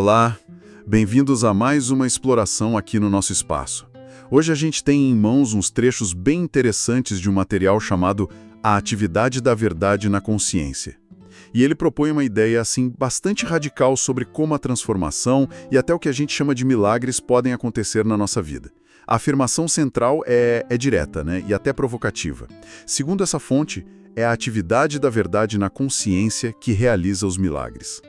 Olá, bem-vindos a mais uma exploração aqui no nosso espaço. Hoje a gente tem em mãos uns trechos bem interessantes de um material chamado A Atividade da Verdade na Consciência. E ele propõe uma ideia assim bastante radical sobre como a transformação e até o que a gente chama de milagres podem acontecer na nossa vida. A afirmação central é direta, né, e até provocativa. Segundo essa fonte, é a atividade da verdade na consciência que realiza os milagres.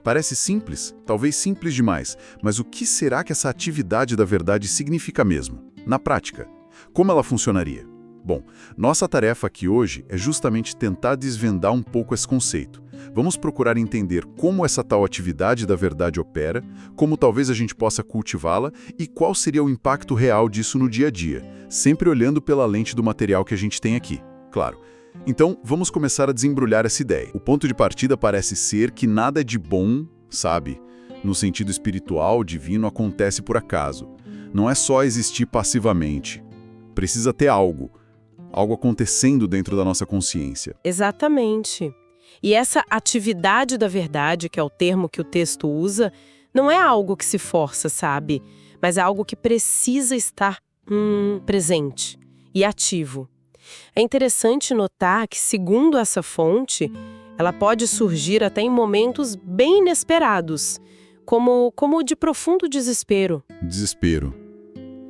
Parece simples, talvez simples demais, mas o que será que essa atividade da verdade significa mesmo? Na prática, como ela funcionaria? Bom, nossa tarefa aqui hoje é justamente tentar desvendar um pouco esse conceito. Vamos procurar entender como essa tal atividade da verdade opera, como talvez a gente possa cultivá-la e qual seria o impacto real disso no dia a dia, sempre olhando pela lente do material que a gente tem aqui, claro. Então, vamos começar a desembrulhar essa ideia. O ponto de partida parece ser que nada de bom, sabe, no sentido espiritual, divino, acontece por acaso. Não é só existir passivamente. Precisa ter algo acontecendo dentro da nossa consciência. Exatamente. E essa atividade da verdade, que é o termo que o texto usa, não é algo que se força, sabe? Mas é algo que precisa estar presente e ativo. É interessante notar que, segundo essa fonte, ela pode surgir até em momentos bem inesperados, como de profundo desespero. Desespero.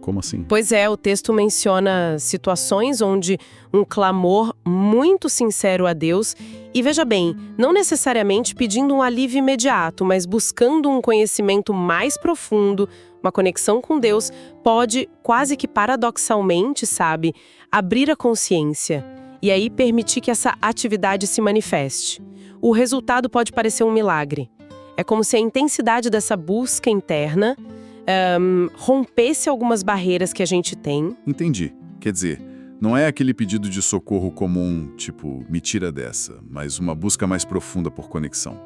Como assim? Pois é, o texto menciona situações onde um clamor muito sincero a Deus, e veja bem, não necessariamente pedindo um alívio imediato, mas buscando um conhecimento mais profundo, uma conexão com Deus, pode, quase que paradoxalmente, sabe, abrir a consciência e aí permitir que essa atividade se manifeste. O resultado pode parecer um milagre. É como se a intensidade dessa busca interna rompesse algumas barreiras que a gente tem. Entendi. Quer dizer, não é aquele pedido de socorro comum, tipo, me tira dessa, mas uma busca mais profunda por conexão.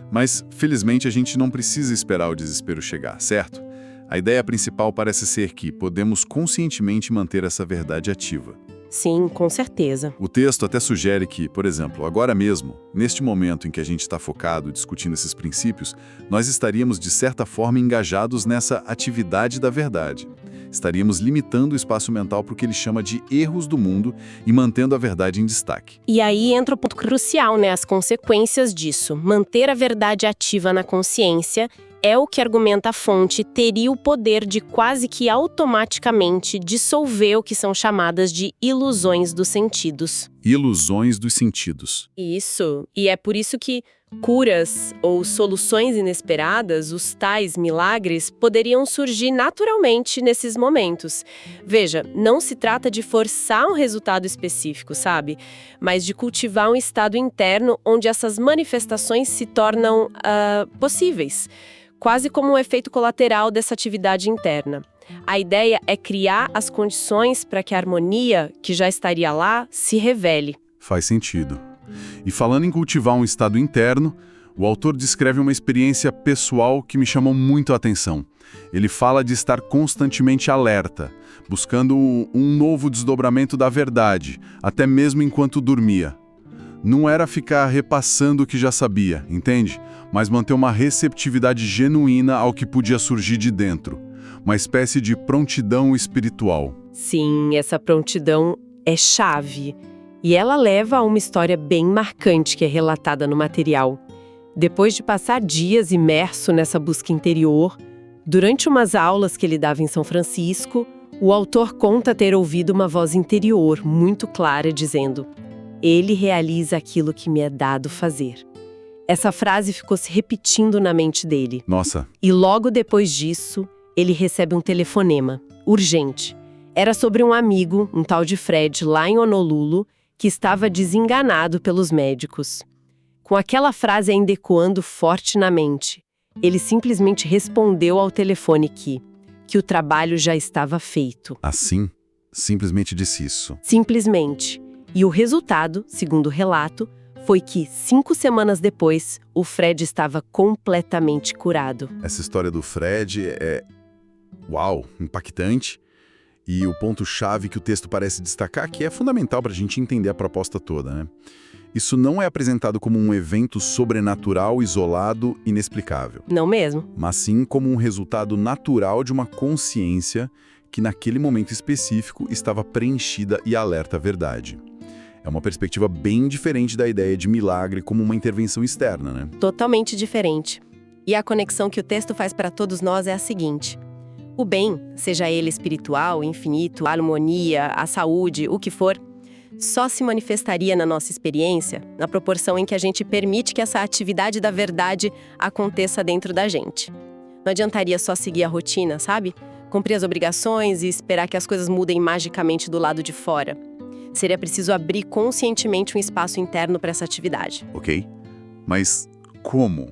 Mas, felizmente, a gente não precisa esperar o desespero chegar, certo? A ideia principal parece ser que podemos conscientemente manter essa verdade ativa. Sim, com certeza. O texto até sugere que, por exemplo, agora mesmo, neste momento em que a gente está focado discutindo esses princípios, nós estaríamos, de certa forma, engajados nessa atividade da verdade. Estaríamos limitando o espaço mental para o que ele chama de erros do mundo e mantendo a verdade em destaque. E aí entra o ponto crucial, né? As consequências disso. Manter a verdade ativa na consciência é o que, argumenta a fonte, teria o poder de quase que automaticamente dissolver o que são chamadas de ilusões dos sentidos. Ilusões dos sentidos. Isso. E é por isso que curas ou soluções inesperadas, os tais milagres, poderiam surgir naturalmente nesses momentos. Veja, não se trata de forçar um resultado específico, sabe? Mas de cultivar um estado interno onde essas manifestações se tornam possíveis. Quase como um efeito colateral dessa atividade interna. A ideia é criar as condições para que a harmonia, que já estaria lá, se revele. Faz sentido. E falando em cultivar um estado interno, o autor descreve uma experiência pessoal que me chamou muito a atenção. Ele fala de estar constantemente alerta, buscando um novo desdobramento da verdade, até mesmo enquanto dormia. Não era ficar repassando o que já sabia, entende? Mas manter uma receptividade genuína ao que podia surgir de dentro. Uma espécie de prontidão espiritual. Sim, essa prontidão é chave. E ela leva a uma história bem marcante que é relatada no material. Depois de passar dias imerso nessa busca interior, durante umas aulas que ele dava em São Francisco, o autor conta ter ouvido uma voz interior muito clara dizendo: "Ele realiza aquilo que me é dado fazer." Essa frase ficou se repetindo na mente dele. Nossa. E logo depois disso, ele recebe um telefonema, urgente. Era sobre um amigo, um tal de Fred, lá em Honolulu, que estava desenganado pelos médicos. Com aquela frase ainda ecoando forte na mente, ele simplesmente respondeu ao telefone que o trabalho já estava feito. Assim? Simplesmente disse isso. Simplesmente. E o resultado, segundo o relato, foi que 5 semanas depois, o Fred estava completamente curado. Essa história do Fred uau, impactante. E o ponto-chave que o texto parece destacar, que é fundamental para a gente entender a proposta toda, né? Isso não é apresentado como um evento sobrenatural, isolado, inexplicável, Não mesmo? mas sim como um resultado natural de uma consciência que naquele momento específico estava preenchida e alerta à verdade. É uma perspectiva bem diferente da ideia de milagre como uma intervenção externa, né? Totalmente diferente. E a conexão que o texto faz para todos nós é a seguinte: o bem, seja ele espiritual, infinito, a harmonia, a saúde, o que for, só se manifestaria na nossa experiência na proporção em que a gente permite que essa atividade da verdade aconteça dentro da gente. Não adiantaria só seguir a rotina, sabe? Cumprir as obrigações e esperar que as coisas mudem magicamente do lado de fora. Seria preciso abrir conscientemente um espaço interno para essa atividade. Ok? Mas como?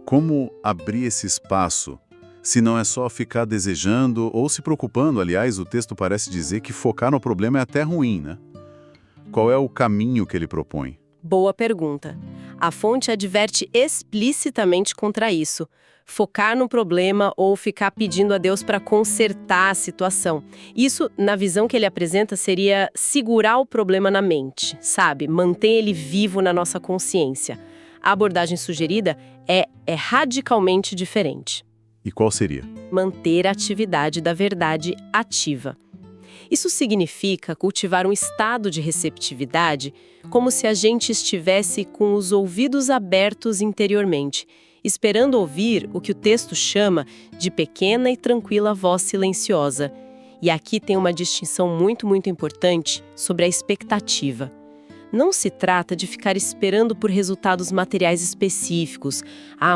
Como abrir esse espaço? Se não é só ficar desejando ou se preocupando, aliás, o texto parece dizer que focar no problema é até ruim, né? Qual é o caminho que ele propõe? Boa pergunta. A fonte adverte explicitamente contra isso. Focar no problema ou ficar pedindo a Deus para consertar a situação. Isso, na visão que ele apresenta, seria segurar o problema na mente, sabe? Manter ele vivo na nossa consciência. A abordagem sugerida é radicalmente diferente. E qual seria? Manter a atividade da verdade ativa. Isso significa cultivar um estado de receptividade, como se a gente estivesse com os ouvidos abertos interiormente, esperando ouvir o que o texto chama de pequena e tranquila voz silenciosa. E aqui tem uma distinção muito, muito importante sobre a expectativa. Não se trata de ficar esperando por resultados materiais específicos,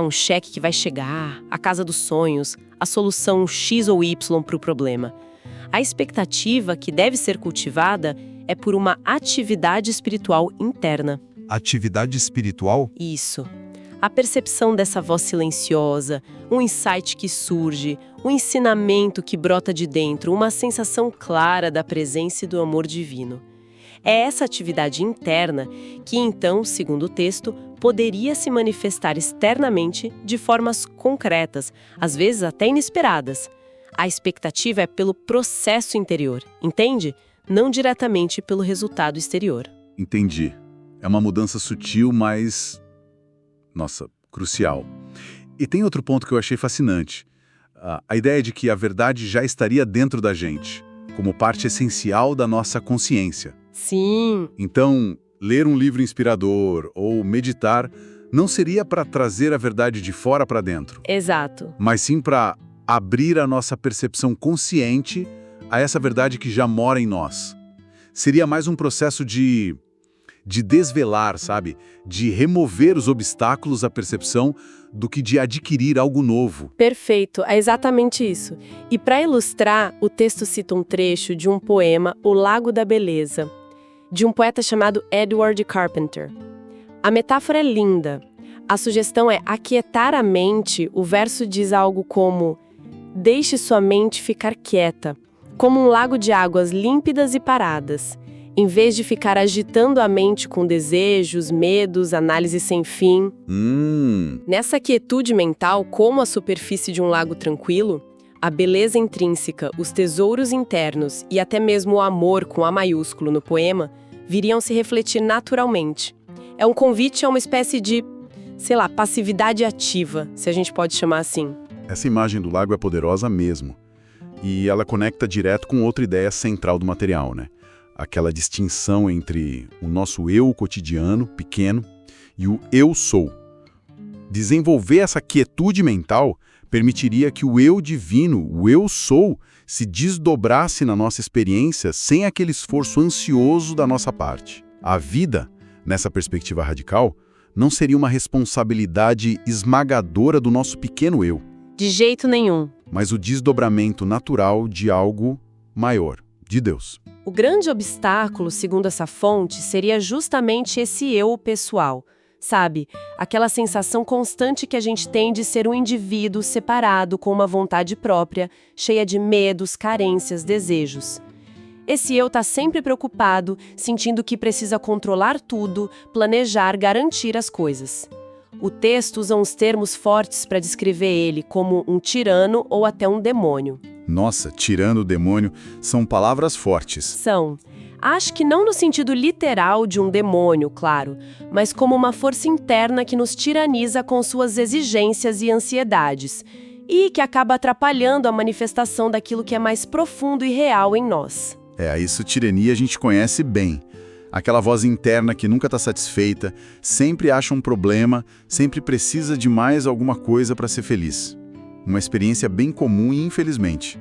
um cheque que vai chegar, a casa dos sonhos, a solução X ou Y para o problema. A expectativa que deve ser cultivada é por uma atividade espiritual interna. Atividade espiritual? Isso. A percepção dessa voz silenciosa, um insight que surge, um ensinamento que brota de dentro, uma sensação clara da presença e do amor divino. É essa atividade interna que, então, segundo o texto, poderia se manifestar externamente de formas concretas, às vezes até inesperadas. A expectativa é pelo processo interior, entende? Não diretamente pelo resultado exterior. Entendi. É uma mudança sutil, mas... nossa, crucial. E tem outro ponto que eu achei fascinante. A ideia de que a verdade já estaria dentro da gente, como parte essencial da nossa consciência. Sim. Então, ler um livro inspirador ou meditar não seria para trazer a verdade de fora para dentro, Exato. mas sim para abrir a nossa percepção consciente a essa verdade que já mora em nós. Seria mais um processo de desvelar, sabe? De remover os obstáculos à percepção do que de adquirir algo novo. Perfeito, é exatamente isso. E para ilustrar, o texto cita um trecho de um poema, O Lago da Beleza, de um poeta chamado Edward Carpenter. A metáfora é linda. A sugestão é aquietar a mente. O verso diz algo como: deixe sua mente ficar quieta, como um lago de águas límpidas e paradas, em vez de ficar agitando a mente com desejos, medos, análise sem fim. Nessa quietude mental, como a superfície de um lago tranquilo, a beleza intrínseca, os tesouros internos e até mesmo o amor com A maiúsculo no poema viriam se refletir naturalmente. É um convite a uma espécie de, passividade ativa, se a gente pode chamar assim. Essa imagem do lago é poderosa mesmo. E ela conecta direto com outra ideia central do material, né? Aquela distinção entre o nosso eu cotidiano, pequeno, e o eu sou. Desenvolver essa quietude mental permitiria que o eu divino, o eu sou, se desdobrasse na nossa experiência sem aquele esforço ansioso da nossa parte. A vida, nessa perspectiva radical, não seria uma responsabilidade esmagadora do nosso pequeno eu. De jeito nenhum. Mas o desdobramento natural de algo maior, de Deus. O grande obstáculo, segundo essa fonte, seria justamente esse eu pessoal. Sabe, aquela sensação constante que a gente tem de ser um indivíduo separado com uma vontade própria, cheia de medos, carências, desejos. Esse eu está sempre preocupado, sentindo que precisa controlar tudo, planejar, garantir as coisas. O texto usa uns termos fortes para descrever ele como um tirano ou até um demônio. Nossa, tirano, demônio, são palavras fortes. São. Acho que não no sentido literal de um demônio, claro, mas como uma força interna que nos tiraniza com suas exigências e ansiedades, e que acaba atrapalhando a manifestação daquilo que é mais profundo e real em nós. Isso tirania a gente conhece bem. Aquela voz interna que nunca está satisfeita, sempre acha um problema, sempre precisa de mais alguma coisa para ser feliz. Uma experiência bem comum, infelizmente.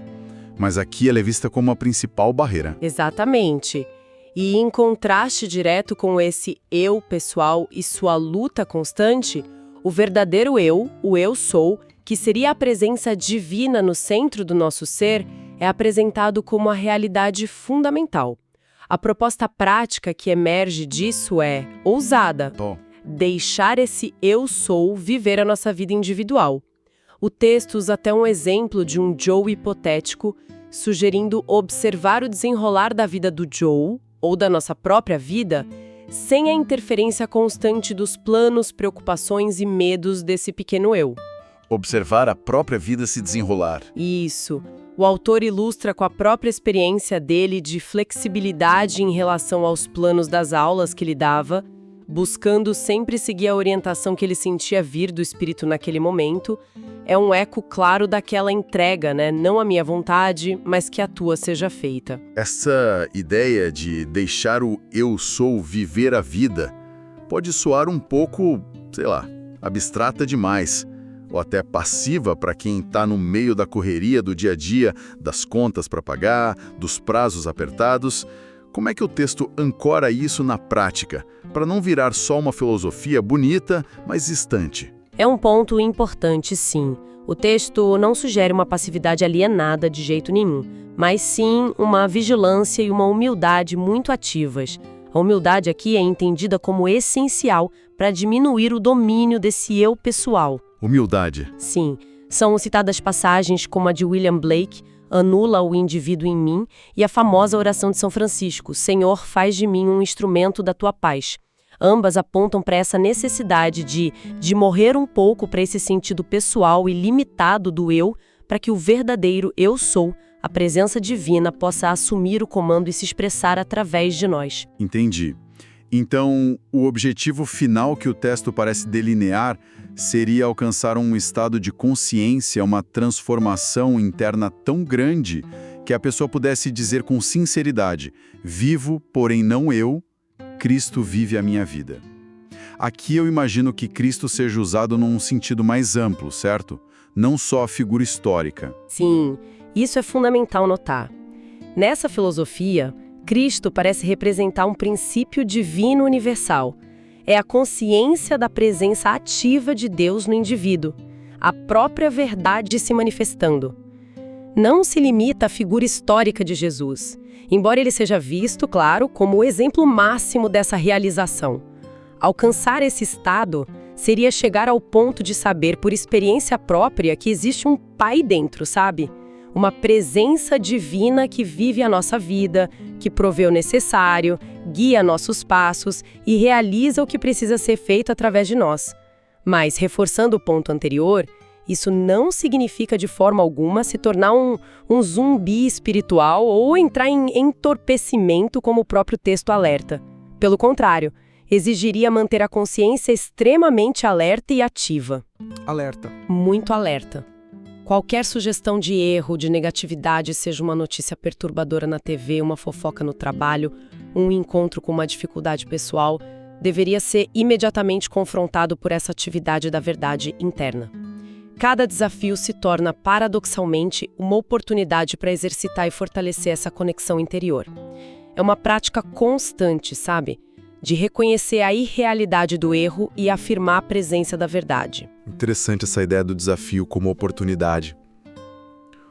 Mas aqui ela é vista como a principal barreira. Exatamente. E em contraste direto com esse eu pessoal e sua luta constante, o verdadeiro eu, o eu sou, que seria a presença divina no centro do nosso ser, é apresentado como a realidade fundamental. A proposta prática que emerge disso é ousada. Deixar esse eu sou viver a nossa vida individual. O texto usa até um exemplo de um Joe hipotético, sugerindo observar o desenrolar da vida do Joe, ou da nossa própria vida, sem a interferência constante dos planos, preocupações e medos desse pequeno eu. Observar a própria vida se desenrolar. Isso. O autor ilustra com a própria experiência dele de flexibilidade em relação aos planos das aulas que ele dava, buscando sempre seguir a orientação que ele sentia vir do Espírito naquele momento. É um eco claro daquela entrega, né? Não a minha vontade, mas que a tua seja feita. Essa ideia de deixar o eu sou viver a vida pode soar um pouco, abstrata demais, ou até passiva para quem está no meio da correria do dia a dia, das contas para pagar, dos prazos apertados. Como é que o texto ancora isso na prática, para não virar só uma filosofia bonita, mas distante? É um ponto importante, sim. O texto não sugere uma passividade alienada de jeito nenhum, mas sim uma vigilância e uma humildade muito ativas. A humildade aqui é entendida como essencial para diminuir o domínio desse eu pessoal. Humildade. Sim. São citadas passagens como a de William Blake, anula o indivíduo em mim, e a famosa oração de São Francisco, Senhor, faz de mim um instrumento da tua paz. Ambas apontam para essa necessidade de morrer um pouco para esse sentido pessoal e limitado do eu, para que o verdadeiro eu sou, a presença divina, possa assumir o comando e se expressar através de nós. Entendi. Então, o objetivo final que o texto parece delinear seria alcançar um estado de consciência, uma transformação interna tão grande que a pessoa pudesse dizer com sinceridade: vivo, porém não eu, Cristo vive a minha vida. Aqui eu imagino que Cristo seja usado num sentido mais amplo, certo? Não só a figura histórica. Sim, isso é fundamental notar. Nessa filosofia, Cristo parece representar um princípio divino universal. É a consciência da presença ativa de Deus no indivíduo, a própria verdade se manifestando. Não se limita à figura histórica de Jesus, embora ele seja visto, claro, como o exemplo máximo dessa realização. Alcançar esse estado seria chegar ao ponto de saber por experiência própria que existe um Pai dentro, sabe? Uma presença divina que vive a nossa vida, que provê o necessário, guia nossos passos e realiza o que precisa ser feito através de nós. Mas, reforçando o ponto anterior, isso não significa de forma alguma se tornar um zumbi espiritual ou entrar em entorpecimento, como o próprio texto alerta. Pelo contrário, exigiria manter a consciência extremamente alerta e ativa. Alerta. Muito alerta. Qualquer sugestão de erro, de negatividade, seja uma notícia perturbadora na TV, uma fofoca no trabalho, um encontro com uma dificuldade pessoal, deveria ser imediatamente confrontado por essa atividade da verdade interna. Cada desafio se torna, paradoxalmente, uma oportunidade para exercitar e fortalecer essa conexão interior. É uma prática constante, sabe? De reconhecer a irrealidade do erro e afirmar a presença da verdade. Interessante essa ideia do desafio como oportunidade.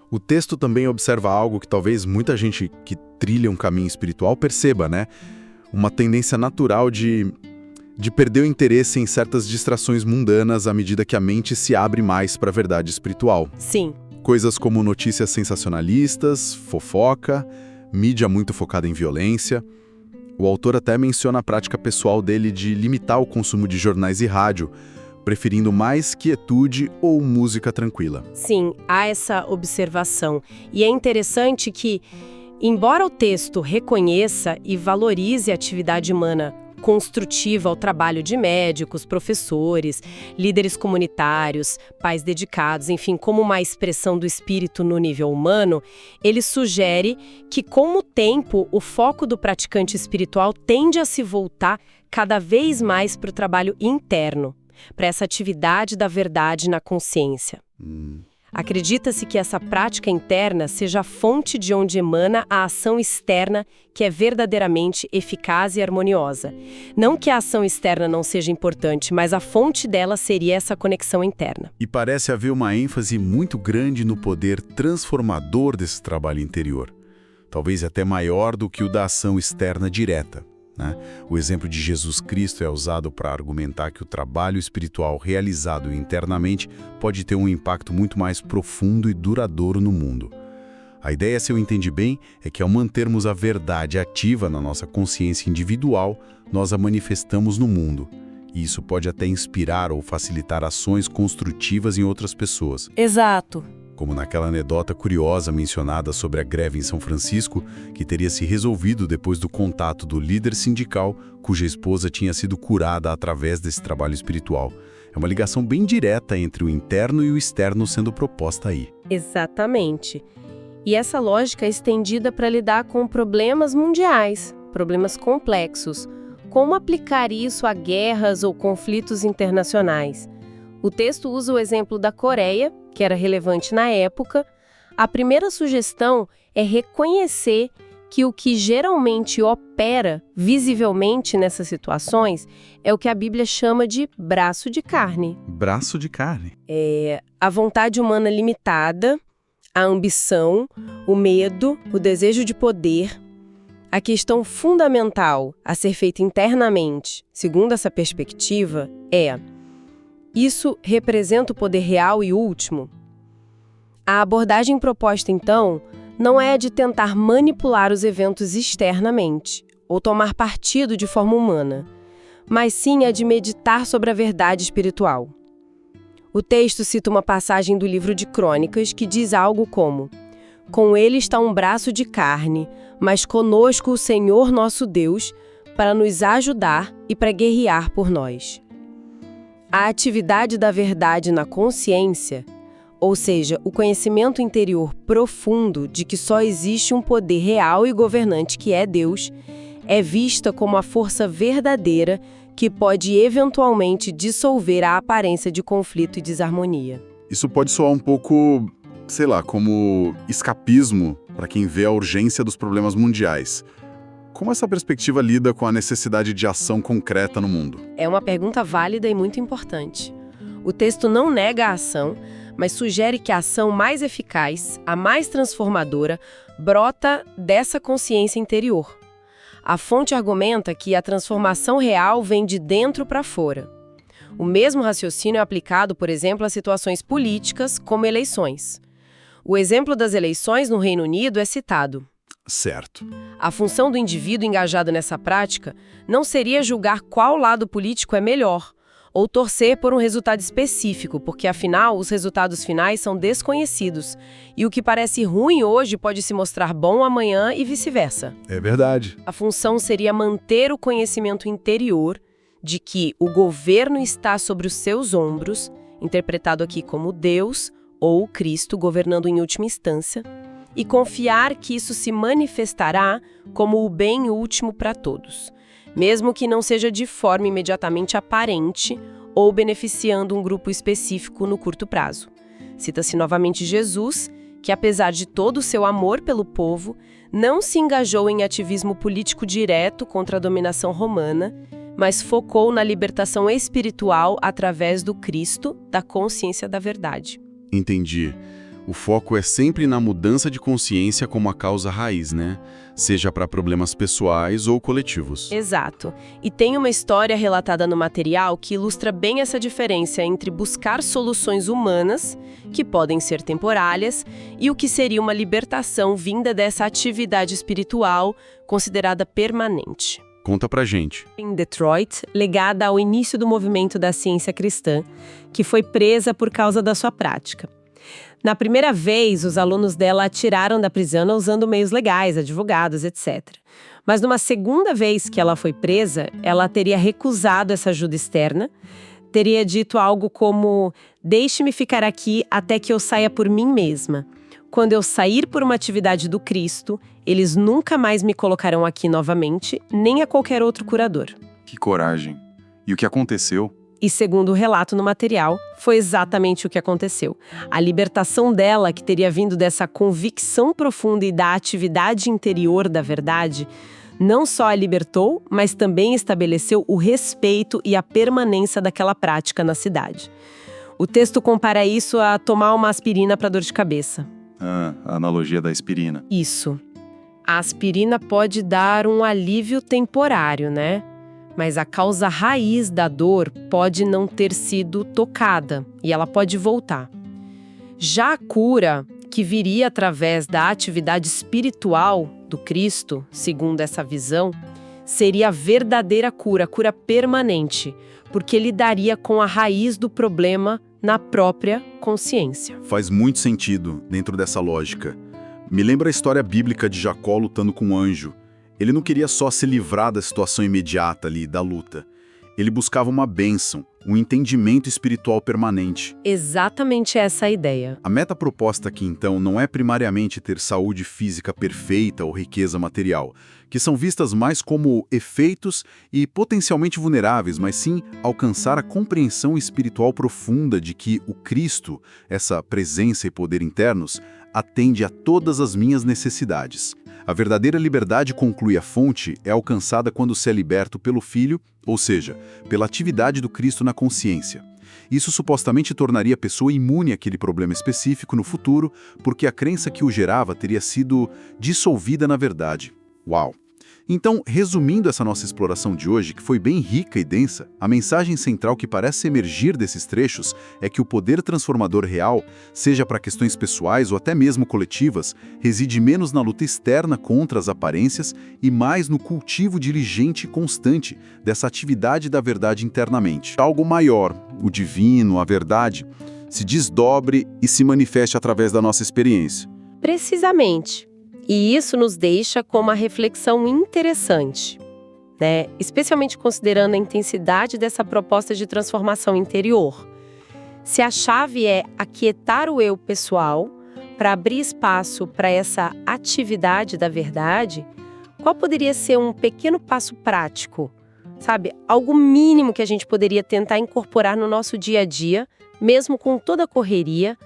O texto também observa algo que talvez muita gente que trilha um caminho espiritual perceba, né? Uma tendência natural de perder o interesse em certas distrações mundanas à medida que a mente se abre mais para a verdade espiritual. Sim. Coisas como notícias sensacionalistas, fofoca, mídia muito focada em violência. O autor até menciona a prática pessoal dele de limitar o consumo de jornais e rádio, preferindo mais quietude ou música tranquila. Sim, há essa observação. E é interessante que Embora o texto reconheça e valorize a atividade humana construtiva ao trabalho de médicos, professores, líderes comunitários, pais dedicados, enfim, como uma expressão do espírito no nível humano, ele sugere que, com o tempo, o foco do praticante espiritual tende a se voltar cada vez mais para o trabalho interno, para essa atividade da verdade na consciência. Acredita-se que essa prática interna seja a fonte de onde emana a ação externa, que é verdadeiramente eficaz e harmoniosa. Não que a ação externa não seja importante, mas a fonte dela seria essa conexão interna. E parece haver uma ênfase muito grande no poder transformador desse trabalho interior. Talvez até maior do que o da ação externa direta, né? O exemplo de Jesus Cristo é usado para argumentar que o trabalho espiritual realizado internamente pode ter um impacto muito mais profundo e duradouro no mundo. A ideia, se eu entendi bem, é que ao mantermos a verdade ativa na nossa consciência individual, nós a manifestamos no mundo. E isso pode até inspirar ou facilitar ações construtivas em outras pessoas. Exato. Como naquela anedota curiosa mencionada sobre a greve em São Francisco, que teria se resolvido depois do contato do líder sindical, cuja esposa tinha sido curada através desse trabalho espiritual. É uma ligação bem direta entre o interno e o externo sendo proposta aí. Exatamente. E essa lógica é estendida para lidar com problemas mundiais, problemas complexos. Como aplicar isso a guerras ou conflitos internacionais? O texto usa o exemplo da Coreia, que era relevante na época. A primeira sugestão é reconhecer que o que geralmente opera visivelmente nessas situações é o que a Bíblia chama de braço de carne. Braço de carne? É a vontade humana limitada, a ambição, o medo, o desejo de poder. A questão fundamental a ser feita internamente, segundo essa perspectiva, é: isso representa o poder real e último? A abordagem proposta, então, não é a de tentar manipular os eventos externamente, ou tomar partido de forma humana, mas sim a de meditar sobre a verdade espiritual. O texto cita uma passagem do livro de Crônicas que diz algo como: com ele está um braço de carne, mas conosco o Senhor nosso Deus, para nos ajudar e para guerrear por nós. A atividade da verdade na consciência, ou seja, o conhecimento interior profundo de que só existe um poder real e governante que é Deus, é vista como a força verdadeira que pode eventualmente dissolver a aparência de conflito e desarmonia. Isso pode soar um pouco, sei lá, como escapismo para quem vê a urgência dos problemas mundiais. Como essa perspectiva lida com a necessidade de ação concreta no mundo? É uma pergunta válida e muito importante. O texto não nega a ação, mas sugere que a ação mais eficaz, a mais transformadora, brota dessa consciência interior. A fonte argumenta que a transformação real vem de dentro para fora. O mesmo raciocínio é aplicado, por exemplo, a situações políticas, como eleições. O exemplo das eleições no Reino Unido é citado. Certo. A função do indivíduo engajado nessa prática não seria julgar qual lado político é melhor, ou torcer por um resultado específico, porque afinal os resultados finais são desconhecidos, e o que parece ruim hoje pode se mostrar bom amanhã e vice-versa. É verdade. A função seria manter o conhecimento interior de que o governo está sobre os seus ombros, interpretado aqui como Deus ou Cristo governando em última instância, e confiar que isso se manifestará como o bem último para todos, mesmo que não seja de forma imediatamente aparente ou beneficiando um grupo específico no curto prazo. Cita-se novamente Jesus, que apesar de todo o seu amor pelo povo, não se engajou em ativismo político direto contra a dominação romana, mas focou na libertação espiritual através do Cristo, da consciência da verdade. Entendi. O foco é sempre na mudança de consciência como a causa raiz, né? Seja para problemas pessoais ou coletivos. Exato. E tem uma história relatada no material que ilustra bem essa diferença entre buscar soluções humanas, que podem ser temporárias, e o que seria uma libertação vinda dessa atividade espiritual considerada permanente. Conta pra gente. Em Detroit, ligada ao início do movimento da ciência cristã, que foi presa por causa da sua prática. Na primeira vez, os alunos dela a tiraram da prisão usando meios legais, advogados, etc. Mas numa segunda vez que ela foi presa, ela teria recusado essa ajuda externa, teria dito algo como: "Deixe-me ficar aqui até que eu saia por mim mesma. Quando eu sair por uma atividade do Cristo, eles nunca mais me colocarão aqui novamente, nem a qualquer outro curador." Que coragem. E o que aconteceu? E segundo o relato no material, foi exatamente o que aconteceu. A libertação dela, que teria vindo dessa convicção profunda e da atividade interior da verdade, não só a libertou, mas também estabeleceu o respeito e a permanência daquela prática na cidade. O texto compara isso a tomar uma aspirina para dor de cabeça. A analogia da aspirina. Isso. A aspirina pode dar um alívio temporário, né? Mas a causa raiz da dor pode não ter sido tocada e ela pode voltar. Já a cura, que viria através da atividade espiritual do Cristo, segundo essa visão, seria a verdadeira cura, a cura permanente, porque lidaria com a raiz do problema na própria consciência. Faz muito sentido dentro dessa lógica. Me lembra a história bíblica de Jacó lutando com um anjo. Ele não queria só se livrar da situação imediata ali, da luta. Ele buscava uma bênção, um entendimento espiritual permanente. Exatamente essa a ideia. A meta proposta aqui, então, não é primariamente ter saúde física perfeita ou riqueza material, que são vistas mais como efeitos e potencialmente vulneráveis, mas sim alcançar a compreensão espiritual profunda de que o Cristo, essa presença e poder internos, atende a todas as minhas necessidades. A verdadeira liberdade, conclui a fonte, é alcançada quando se é liberto pelo Filho, ou seja, pela atividade do Cristo na consciência. Isso supostamente tornaria a pessoa imune àquele problema específico no futuro, porque a crença que o gerava teria sido dissolvida na verdade. Uau! Então, resumindo essa nossa exploração de hoje, que foi bem rica e densa, a mensagem central que parece emergir desses trechos é que o poder transformador real, seja para questões pessoais ou até mesmo coletivas, reside menos na luta externa contra as aparências e mais no cultivo diligente e constante dessa atividade da verdade internamente. Algo maior, o divino, a verdade, se desdobre e se manifeste através da nossa experiência. Precisamente. E isso nos deixa com uma reflexão interessante, né? Especialmente considerando a intensidade dessa proposta de transformação interior. Se a chave é aquietar o eu pessoal para abrir espaço para essa atividade da verdade, qual poderia ser um pequeno passo prático? Sabe, algo mínimo que a gente poderia tentar incorporar no nosso dia a dia, mesmo com toda a correria,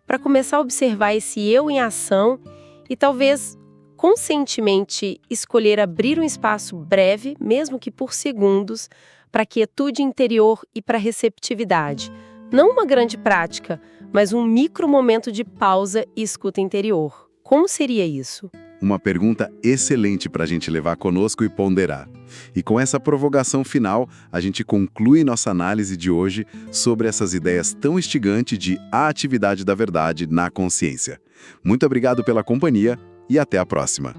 para começar a observar esse eu em ação e talvez conscientemente escolher abrir um espaço breve, mesmo que por segundos, para a quietude interior e para a receptividade. Não uma grande prática, mas um micro momento de pausa e escuta interior. Como seria isso? Uma pergunta excelente para a gente levar conosco e ponderar. E com essa provocação final, a gente conclui nossa análise de hoje sobre essas ideias tão instigantes de a atividade da verdade na consciência. Muito obrigado pela companhia e até a próxima.